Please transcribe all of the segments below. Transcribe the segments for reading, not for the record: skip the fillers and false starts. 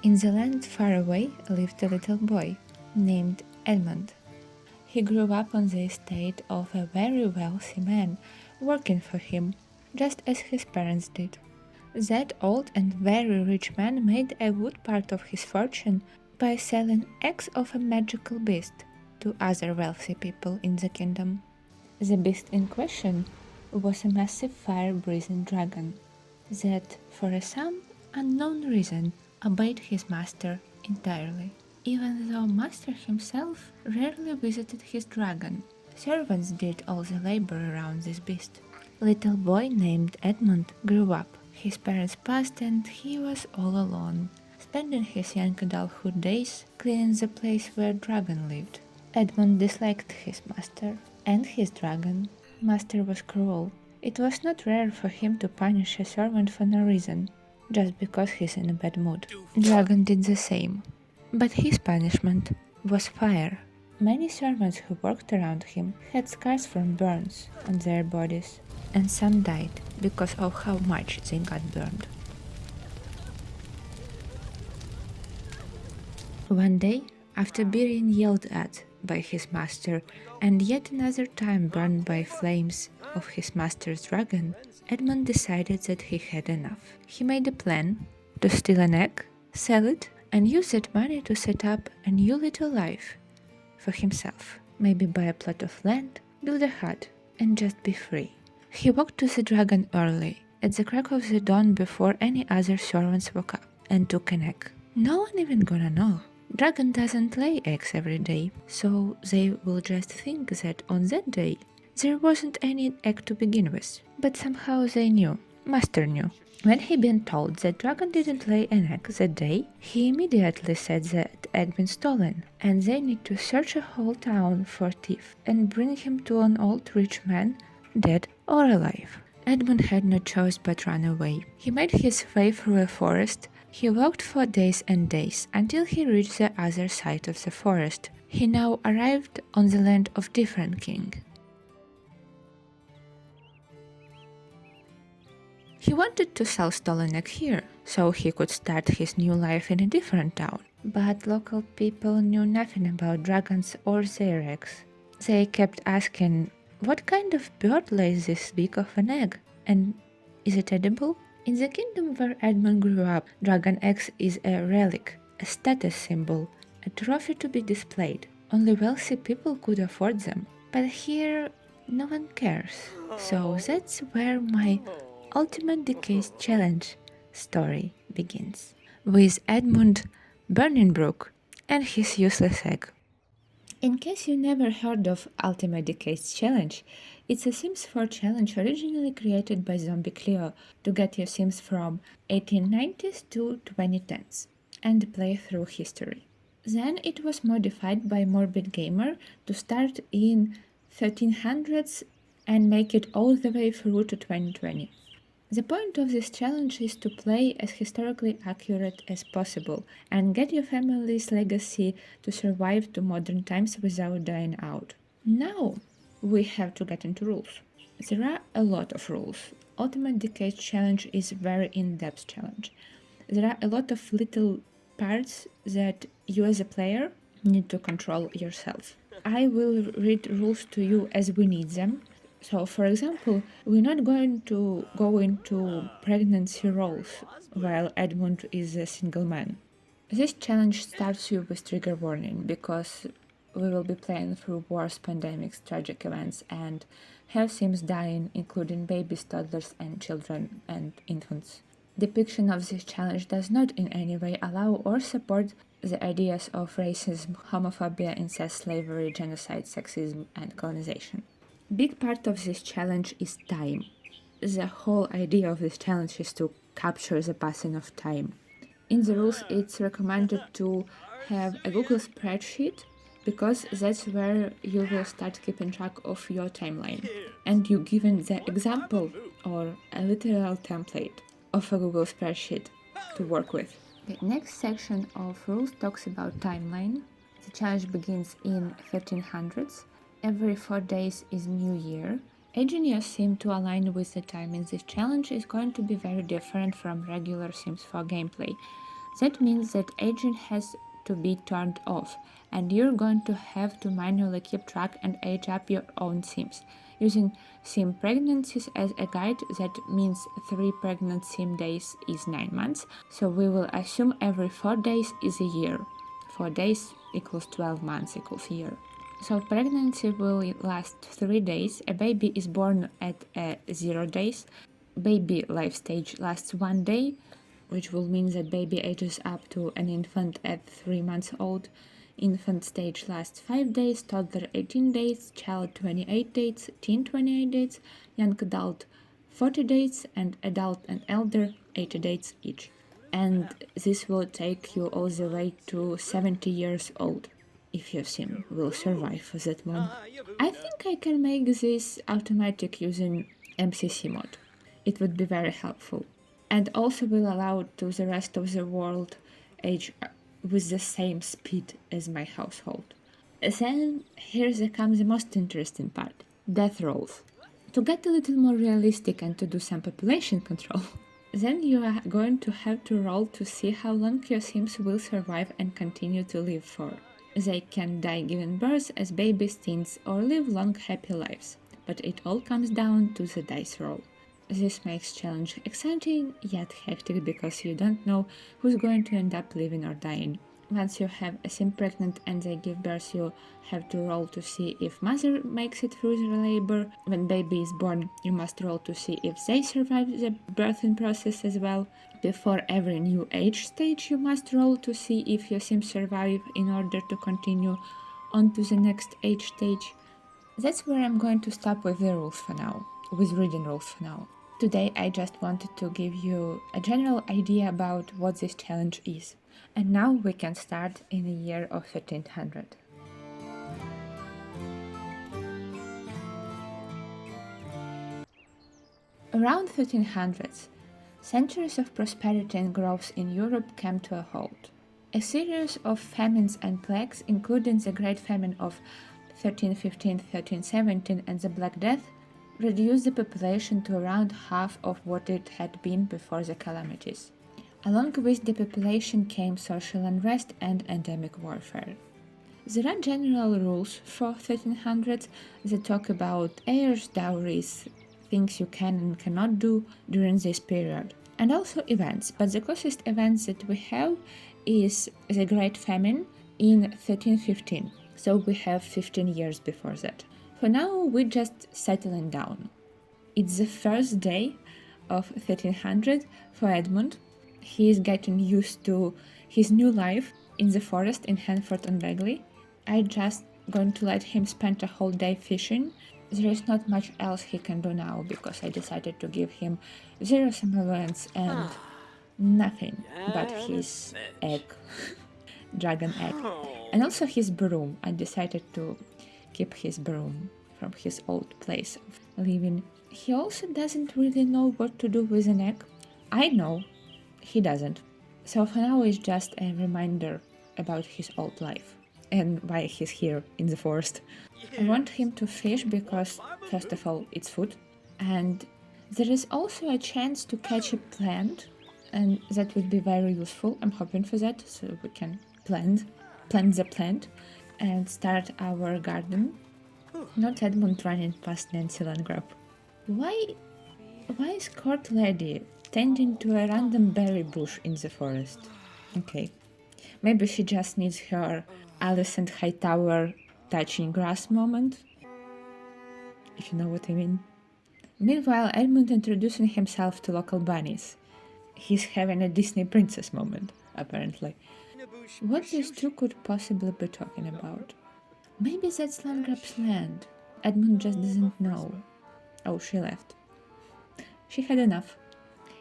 In the land far away lived a little boy named Edmund. He grew up on the estate of a very wealthy man, working for him, just as his parents did. That old and very rich man made a good part of his fortune by selling eggs of a magical beast to other wealthy people in the kingdom. The beast in question was a massive fire-breathing dragon that, for some unknown reason, obeyed his master entirely. Even though master himself rarely visited his dragon, servants did all the labor around this beast. Little boy named Edmund grew up. His parents passed and he was all alone, spending his young adulthood days cleaning the place where dragon lived. Edmund disliked his master and his dragon. Master was cruel. It was not rare for him to punish a servant for no reason, just because he's in a bad mood. Dragon did the same. But his punishment was fire. Many servants who worked around him had scars from burns on their bodies, and some died because of how much they got burned. One day, after being yelled at by his master and yet another time burned by flames of his master's dragon, Edmund decided that he had enough. He made a plan to steal an egg, sell it, and use that money to set up a new little life for himself. Maybe buy a plot of land, build a hut, and just be free. He walked to the dragon early, at the crack of the dawn before any other servants woke up, and took an egg. No one even gonna know. Dragon doesn't lay eggs every day, so they will just think that on that day there wasn't any egg to begin with. But somehow they knew. Master knew. When he been told that dragon didn't lay an egg that day, he immediately said that egg been stolen, and they need to search a whole town for thief and bring him to an old rich man, dead or alive. Edmund had no choice but run away. He made his way through a forest. He walked for days and days until he reached the other side of the forest. He now arrived on the land of different king. He wanted to sell stolen egg here, so he could start his new life in a different town. But local people knew nothing about dragons or their eggs. They kept asking, what kind of bird lays this big of an egg? And is it edible? In the kingdom where Edmund grew up, dragon eggs is a relic, a status symbol, a trophy to be displayed. Only wealthy people could afford them. But here, no one cares. So that's where my Ultimate Decay's Challenge story begins, with Edmund Burningbrook and his useless egg. In case you never heard of Ultimate Decay's Challenge, it's a Sims 4 challenge originally created by Zombie Cleo to get your Sims from 1890s to 2010s and play through history. Then it was modified by Morbid Gamer to start in 1300s and make it all the way through to 2020. The point of this challenge is to play as historically accurate as possible and get your family's legacy to survive to modern times without dying out. Now we have to get into rules. There are a lot of rules. Ultimate Decay challenge is a very in-depth challenge. There are a lot of little parts that you as a player need to control yourself. I will read rules to you as we need them. So, for example, we're not going to go into pregnancy roles while Edmund is a single man. This challenge starts you with trigger warning because we will be playing through wars, pandemics, tragic events, and have Sims dying, including babies, toddlers, and children and infants. Depiction of this challenge does not in any way allow or support the ideas of racism, homophobia, incest, slavery, genocide, sexism, and colonization. Big part of this challenge is time. The whole idea of this challenge is to capture the passing of time. In the rules, it's recommended to have a Google spreadsheet because that's where you will start keeping track of your timeline. And you given the example or a literal template of a Google spreadsheet to work with. The next section of rules talks about timeline. The challenge begins in 1300s. Every 4 days is New Year. Aging your sim to align with the time in this challenge is going to be very different from regular Sims 4 gameplay. That means that aging has to be turned off, and you're going to have to manually keep track and age up your own Sims. Using Sim pregnancies as a guide, that means 3 pregnant Sim days is 9 months, so we will assume every 4 days is a year. 4 days equals 12 months equals year. So pregnancy will last 3 days, a baby is born at 0 days, baby life stage lasts 1 day, which will mean that baby ages up to an infant at 3 months old. Infant stage lasts 5 days, toddler 18 days, child 28 days, teen 28 days, young adult 40 days, and adult and elder 80 days each. And this will take you all the way to 70 years old, if your sim will survive that long. I think I can make this automatic using MCC mod. It would be very helpful. And also will allow to the rest of the world age with the same speed as my household. Then here comes the most interesting part, death rolls. To get a little more realistic and to do some population control, then you are going to have to roll to see how long your Sims will survive and continue to live for. They can die giving birth as babies, teens, or live long happy lives, but it all comes down to the dice roll. This makes challenge exciting yet hectic because you don't know who's going to end up living or dying. Once you have a sim pregnant and they give birth, you have to roll to see if mother makes it through the labor. When baby is born, you must roll to see if they survive the birthing process as well. Before every new age stage, you must roll to see if your sim survive in order to continue on to the next age stage. That's where I'm going to stop with the rules for now, with reading rules for now. Today I just wanted to give you a general idea about what this challenge is. And now we can start in the year of 1300. Around 1300s, centuries of prosperity and growth in Europe came to a halt. A series of famines and plagues, including the Great Famine of 1315-1317 and the Black Death, reduced the population to around half of what it had been before the calamities. Along with the population came social unrest and endemic warfare. There are general rules for 1300s that talk about heirs, dowries, things you can and cannot do during this period, and also events, but the closest events that we have is the Great Famine in 1315, so we have 15 years before that. For now, we're just settling down. It's the first day of 1300 for Edmund. He is getting used to his new life in the forest in Hanford-on-Begley. I just going to let him spend a whole day fishing. There is not much else he can do now because I decided to give him 0 simoleons and nothing but his egg, dragon egg, and also his broom. I decided to keep his broom from his old place of living. He also doesn't really know what to do with an egg. I know, he doesn't. So for now it's just a reminder about his old life and why he's here in the forest. I want him to fish because, first of all, it's food, and there is also a chance to catch a plant, and that would be very useful. I'm hoping for that, so we can plant the plant and start our garden. Not Edmund running past Nancy Landgraf. Why is Court Lady tending to a random berry bush in the forest? Okay, maybe she just needs her Alicent Hightower touching grass moment, if you know what I mean. Meanwhile, Edmund introducing himself to local bunnies. He's having a Disney princess moment, apparently. What these two could possibly be talking about? Maybe that's Landgraf's land. Edmund just doesn't know. Oh, she left. She had enough.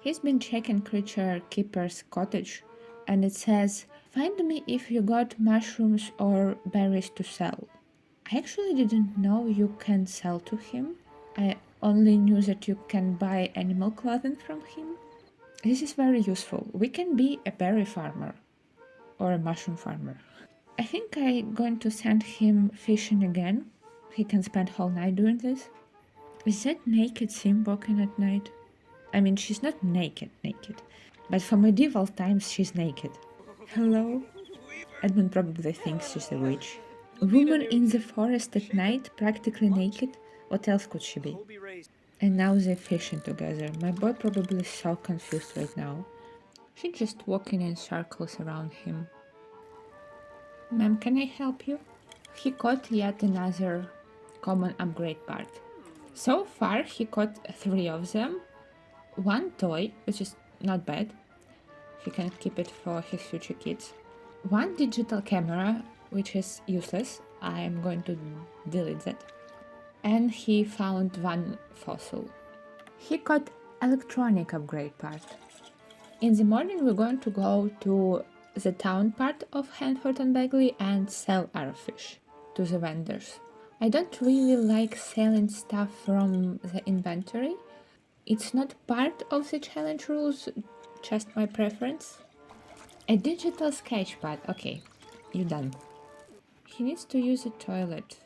He's been checking Creature Keeper's cottage, and it says, "Find me if you got mushrooms or berries to sell." I actually didn't know you can sell to him. I only knew that you can buy animal clothing from him. This is very useful. We can be a berry farmer or a mushroom farmer. I think I'm going to send him fishing again. He can spend whole night doing this. Is that naked Sim walking at night? I mean, she's not naked, but for medieval times she's naked. Hello? Edmund probably thinks she's a witch. Woman in the forest at night, practically naked? What else could she be? And now they're fishing together. My boy probably is so confused right now. She's just walking in circles around him. Ma'am, can I help you? He caught yet another common upgrade part. So far, he caught 3 of them. 1 toy, which is not bad. He can keep it for his future kids. 1 digital camera, which is useless. I'm going to delete that. And he found 1 fossil. He got electronic upgrade part. In the morning we're going to go to the town part of Hanford and Bagley and sell our fish to the vendors. I don't really like selling stuff from the inventory. It's not part of the challenge rules, just my preference. A digital sketchpad. Okay, you're done. He needs to use a toilet.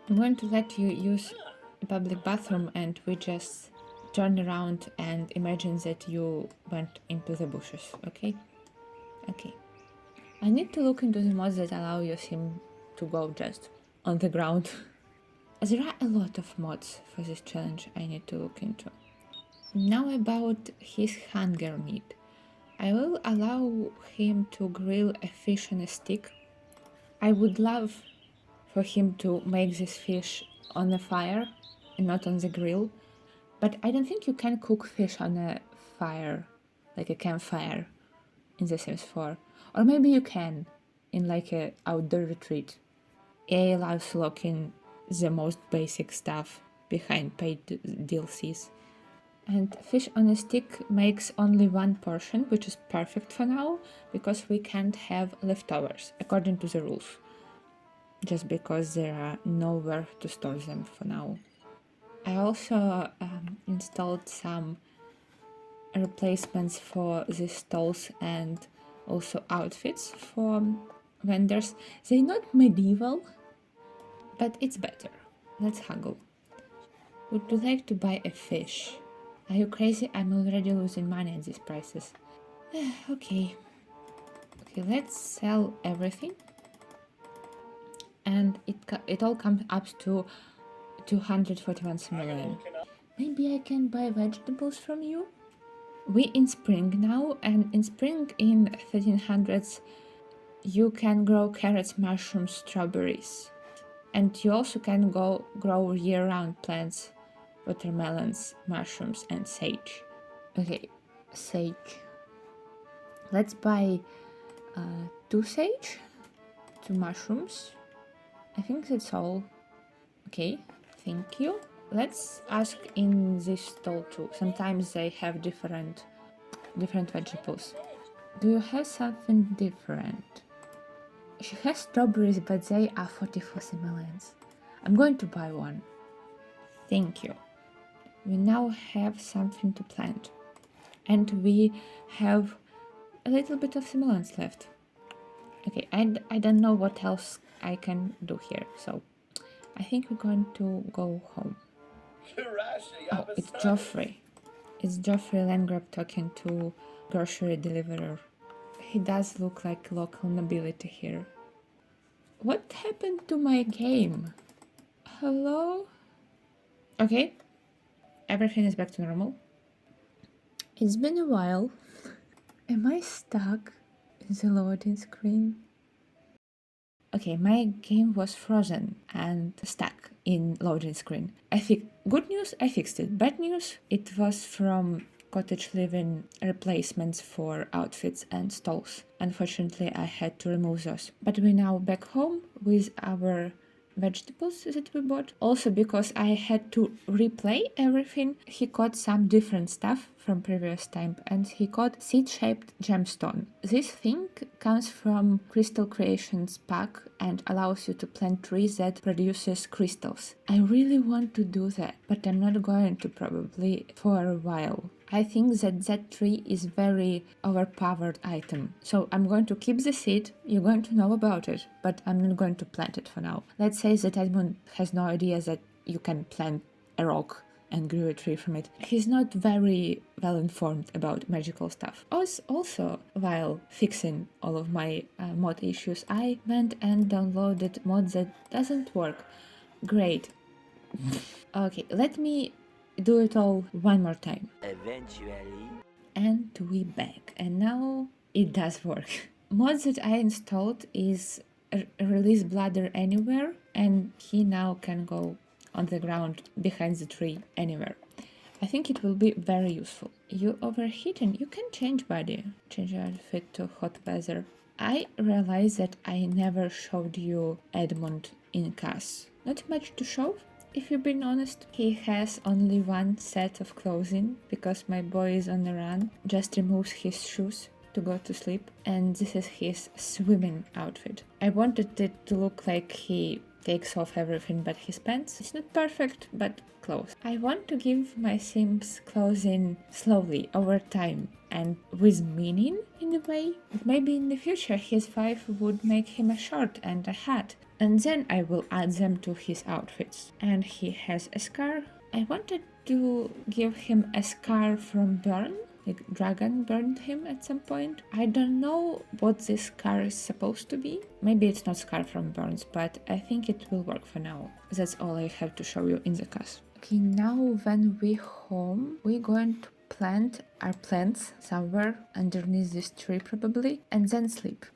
I'm going to let you use a public bathroom and we just turn around and imagine that you went into the bushes, okay? Okay. I need to look into the mods that allow him to go just on the ground. There are a lot of mods for this challenge I need to look into. Now about his hunger meat. I will allow him to grill a fish on a stick. I would love for him to make this fish on a fire and not on the grill. But I don't think you can cook fish on a fire, like a campfire, in The Sims 4. Or maybe you can, in like a outdoor retreat. EA loves locking the most basic stuff behind paid DLCs. And fish on a stick makes only 1 portion, which is perfect for now, because we can't have leftovers, according to the rules. Just because there are nowhere to store them for now. I also installed some replacements for the stalls and also outfits for vendors. They're not medieval, but it's better. Let's haggle. Would you like to buy a fish? Are you crazy? I'm already losing money at these prices. Okay, let's sell everything. And it all comes up to 241 simoleon. Maybe I can buy vegetables from you? We in spring now, and in spring in 1300s you can grow carrots, mushrooms, strawberries. And you also can grow year-round plants, watermelons, mushrooms, and sage. Okay, sage. Let's buy 2 sage, 2 mushrooms. I think that's all. Okay, thank you. Let's ask in this stall too. Sometimes they have different vegetables. Do you have something different? She has strawberries, but they are 44 simoleons. I'm going to buy 1. Thank you. We now have something to plant. And we have a little bit of simoleons left. Okay, I don't know what else I can do here, so I think we're going to go home. Oh, it's Joffrey. It's Joffrey Landgrab talking to grocery deliverer. He does look like local nobility here. What happened to my game? Hello? Okay, everything is back to normal. It's been a while. Am I stuck in the loading screen? Okay, my game was frozen and stuck in loading screen. Good news, I fixed it. Bad news, it was from cottage living replacements for outfits and stalls. Unfortunately, I had to remove those. But we're now back home with our vegetables that we bought. Also because I had to replay everything, he caught some different stuff from previous time, and he caught seed-shaped gemstone. This thing comes from Crystal Creations pack and allows you to plant trees that produces crystals. I really want to do that, but I'm not going to probably for a while. I think that tree is very overpowered item. So I'm going to keep the seed, you're going to know about it, but I'm not going to plant it for now. Let's say that Edmund has no idea that you can plant a rock and grew a tree from it. He's not very well informed about magical stuff. Also, while fixing all of my mod issues, I went and downloaded mods that doesn't work. Great. Okay, let me do it all one more time. Eventually. And we back. And now it does work. Mods that I installed is release Bladder anywhere, and he now can go on the ground behind the tree anywhere. I think it will be very useful. You overheating, you can change body. Change your outfit to hot weather. I realized that I never showed you Edmund in CAS. Not much to show, if you're being honest. He has only one set of clothing because my boy is on the run. Just removes his shoes to go to sleep, and this is his swimming outfit. I wanted it to look like he takes off everything but his pants. It's not perfect, but close. I want to give my Sims clothing slowly over time and with meaning in a way. Maybe in the future his wife would make him a shirt and a hat, and then I will add them to his outfits. And he has a scar. I wanted to give him a scar from burn. Like dragon burned him at some point. I don't know what this scar is supposed to be. Maybe it's not scar from burns, but I think it will work for now. That's all I have to show you in the CAS. Okay, now when we home, we're going to plant our plants somewhere underneath this tree probably, and then sleep.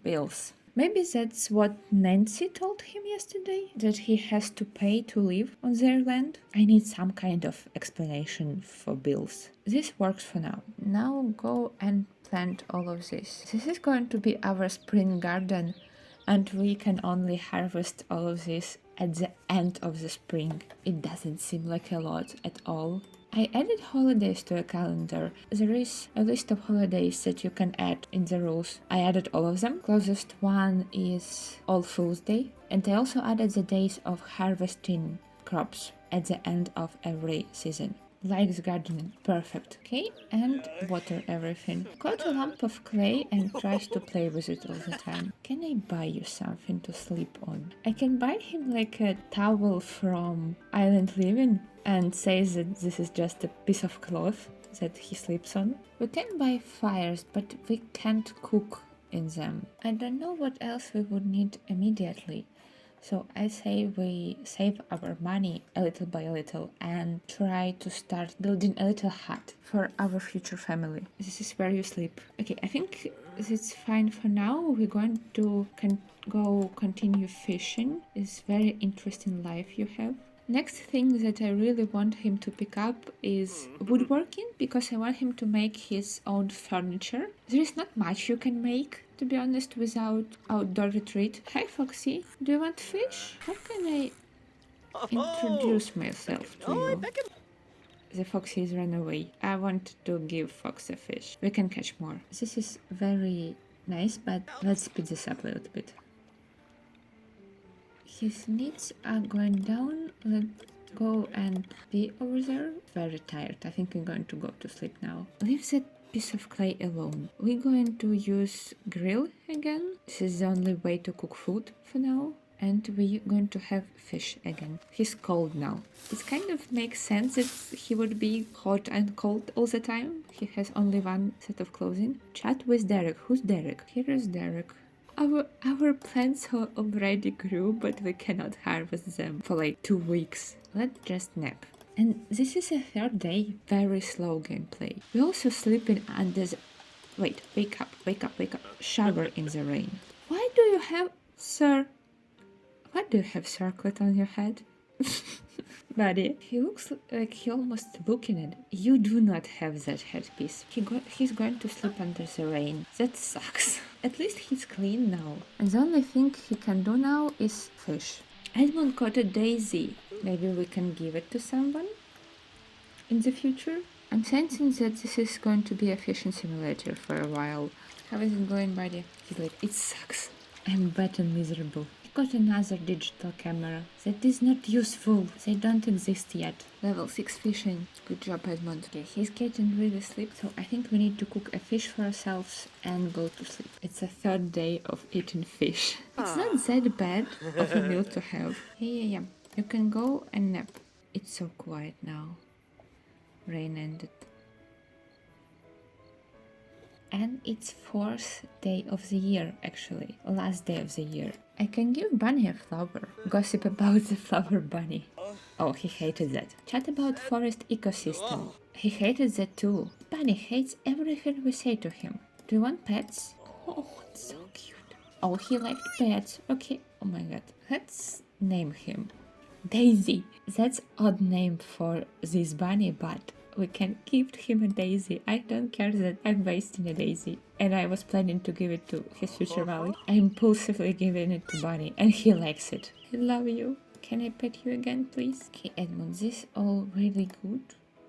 Bills. Maybe that's what Nancy told him yesterday, that he has to pay to live on their land. I need some kind of explanation for bills. This works for now. Now go and plant all of this. This is going to be our spring garden, and we can only harvest all of this at the end of the spring. It doesn't seem like a lot at all. I added holidays to a calendar. There is a list of holidays that you can add in the rules. I added all of them. Closest one is All Fool's Day. And I also added the days of harvesting crops at the end of every season. Likes gardening. Perfect. Okay, and water everything. Got a lump of clay and tries to play with it all the time. Can I buy you something to sleep on? I can buy him like a towel from Island Living and says that this is just a piece of cloth that he sleeps on. We can buy fires, but we can't cook in them. I don't know what else we would need immediately. So I say we save our money a little by little and try to start building a little hut for our future family. This is where you sleep. Okay, I think it's fine for now. We're going to go continue fishing. It's very interesting life you have. Next thing that I really want him to pick up is woodworking, because I want him to make his own furniture. There is not much you can make, to be honest, without outdoor retreat. Hi Foxy, do you want fish? How can I introduce myself to you? The foxes ran away. I want to give Fox a fish. We can catch more. This is very nice, but let's speed this up a little bit. His needs are going down. Let's go and be over there. Very tired. I think I'm going to go to sleep now. Leave that piece of clay alone. We're going to use grill again. This is the only way to cook food for now. And we're going to have fish again. He's cold now. It kind of makes sense that he would be hot and cold all the time. He has only one set of clothing. Chat with Derek. Who's Derek? Here is Derek. Our plants already grew, but we cannot harvest them for like 2 weeks. Let's just nap. And this is a third day, very slow gameplay. We're also sleeping under the... Wait, wake up. Shower in the rain. Why do you have, sir... Why do you have circlet on your head? Buddy, he looks like he almost looking at it. You do not have that headpiece. He's going to sleep under the rain. That sucks. At least he's clean now. And the only thing he can do now is fish. Edmund got a daisy. Maybe we can give it to someone in the future? I'm sensing that this is going to be a fishing simulator for a while. How is it going, buddy? He's like, it sucks. I'm bad and miserable. Got another digital camera. That is not useful. They don't exist yet. Level 6 fishing. Good job, Edmund. Okay, he's getting really sleep, so I think we need to cook a fish for ourselves and go to sleep. It's a third day of eating fish. It's not that bad of a meal to have. Yeah. You can go and nap. It's so quiet now. Rain ended. And it's 4th day of the year, actually. Last day of the year. I can give Bunny a flower. Gossip about the flower bunny. Oh, he hated that. Chat about forest ecosystem. He hated that too. Bunny hates everything we say to him. Do you want pets? Oh, it's so cute. Oh, he liked pets. Okay. Oh my god. Let's name him. Daisy. That's odd name for this bunny, but we can give him a Daisy. I don't care that I'm wasting a Daisy. And I was planning to give it to his future Valley. I'm impulsively giving it to Bunny, and he likes it. I love you. Can I pet you again, please? Okay, Edmund, this all really good,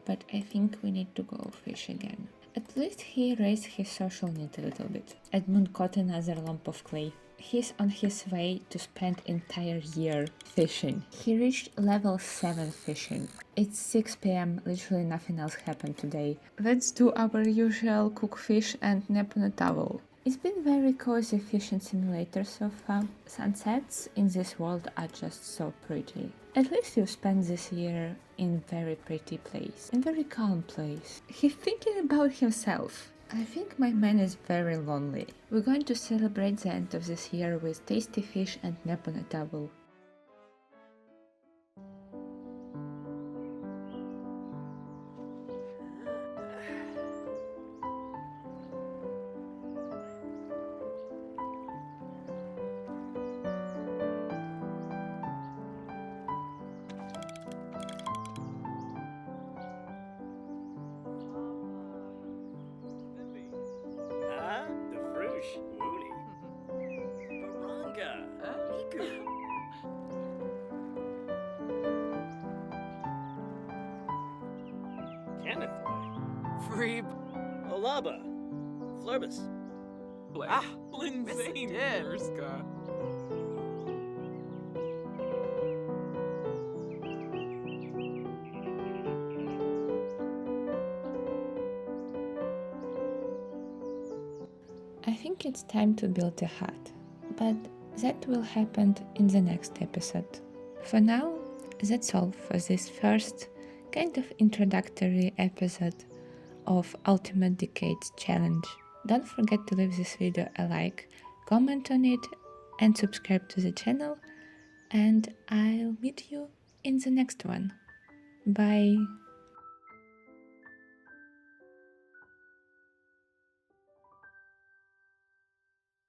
but I think we need to go fish again. At least he raised his social need a little bit. Edmund caught another lump of clay. He's on his way to spend entire year fishing. He reached level 7 fishing. It's 6 p.m. Literally nothing else happened today. Let's do our usual cook fish and nap on a towel. It's been very cozy fishing simulator so far. Sunsets in this world are just so pretty. At least you spent this year in very pretty place, in very calm place. He's thinking about himself. I think my man is very lonely. We're going to celebrate the end of this year with tasty fish and nap on a towel. The Frush, Woody. Baranga, Miku. Kenneth, Freeb. Olaba, Flurbus. Lindsay Derska. I think it's time to build a hut, but that will happen in the next episode. For now, that's all for this first kind of introductory episode of Ultimate Decades Challenge. Don't forget to leave this video a like, comment on it, and subscribe to the channel, and I'll meet you in the next one. Bye!